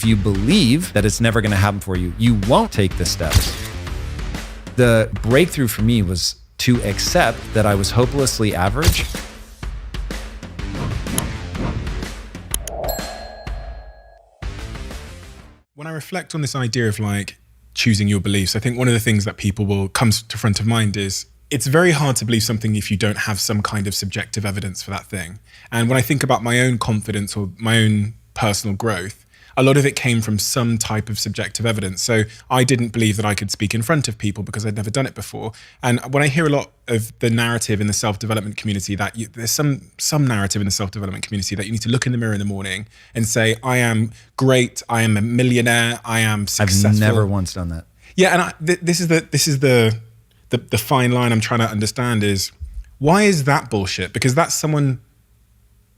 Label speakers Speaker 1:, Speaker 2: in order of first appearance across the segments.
Speaker 1: If you believe that it's never going to happen for you, you won't take the steps. The breakthrough for me was to accept that I was hopelessly average.
Speaker 2: When I reflect on this idea of like choosing your beliefs, I think one of the things that people will come to front of mind is it's very hard to believe something if you don't have some kind of subjective evidence for that thing. And when I think about my own confidence or my own personal growth, a lot of it came from some type of subjective evidence. So I didn't believe that I could speak in front of people because I'd never done it before. And when I hear a lot of the narrative in the self-development community that there's some narrative in the self-development community that you need to look in the mirror in the morning and say, I am great, I am a millionaire, I am successful.
Speaker 1: I've never once done that.
Speaker 2: Yeah, and this is the fine line I'm trying to understand is, why is that bullshit? Because that's someone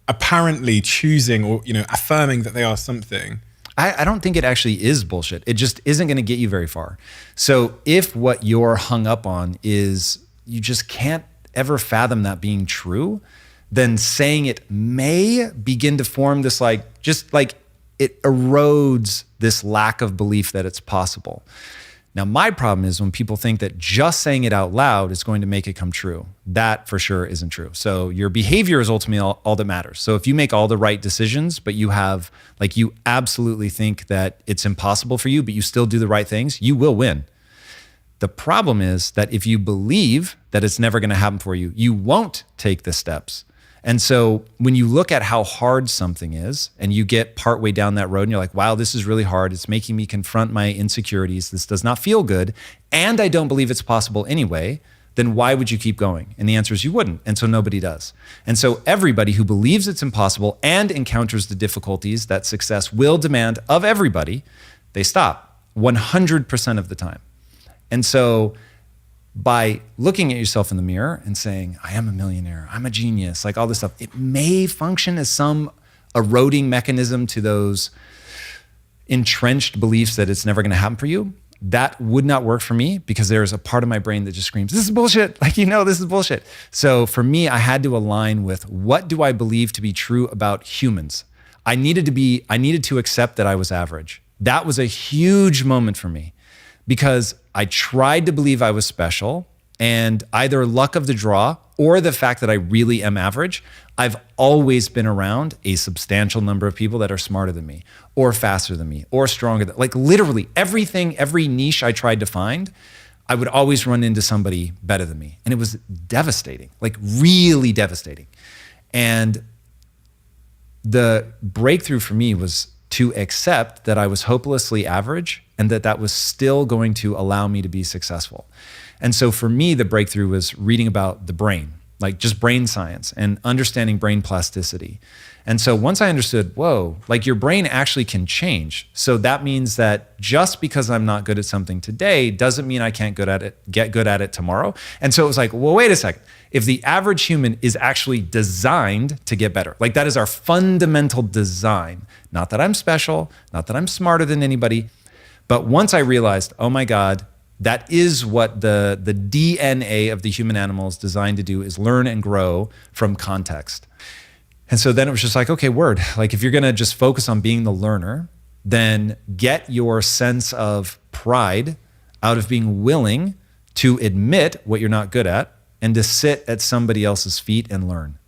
Speaker 2: apparently choosing or affirming that they are something.
Speaker 1: I don't think it actually is bullshit. It just isn't going to get you very far. So if what you're hung up on is you just can't ever fathom that being true, then saying it may begin to form this it erodes this lack of belief that it's possible. Now, my problem is when people think that just saying it out loud is going to make it come true. That for sure isn't true. So your behavior is ultimately all that matters. So if you make all the right decisions, but you absolutely think that it's impossible for you, but you still do the right things, you will win. The problem is that if you believe that it's never going to happen for you, you won't take the steps. And so when you look at how hard something is and you get partway down that road and you're like, wow, this is really hard. It's making me confront my insecurities. This does not feel good. And I don't believe it's possible anyway. Then why would you keep going? And the answer is you wouldn't. And so nobody does. And so everybody who believes it's impossible and encounters the difficulties that success will demand of everybody, they stop 100% of the time. And so by looking at yourself in the mirror and saying, I am a millionaire, I'm a genius, like all this stuff, it may function as some eroding mechanism to those entrenched beliefs that it's never going to happen for you. That would not work for me because there's a part of my brain that just screams, this is bullshit. This is bullshit. So for me, I had to align with what do I believe to be true about humans? I needed to accept that I was average. That was a huge moment for me because I tried to believe I was special, and either luck of the draw or the fact that I really am average, I've always been around a substantial number of people that are smarter than me or faster than me or stronger than, literally everything, every niche I tried to find, I would always run into somebody better than me. And it was devastating, really devastating. And the breakthrough for me was to accept that I was hopelessly average and that was still going to allow me to be successful. And so for me, the breakthrough was reading about the brain, just brain science and understanding brain plasticity. And so once I understood, whoa, your brain actually can change. So that means that just because I'm not good at something today doesn't mean I can't get good at it tomorrow. And so it was well, wait a second. If the average human is actually designed to get better, that is our fundamental design, not that I'm special, not that I'm smarter than anybody. But once I realized, oh my God, that is what the DNA of the human animal is designed to do, is learn and grow from context. And so then it was just okay, word. If you're gonna just focus on being the learner, then get your sense of pride out of being willing to admit what you're not good at and to sit at somebody else's feet and learn.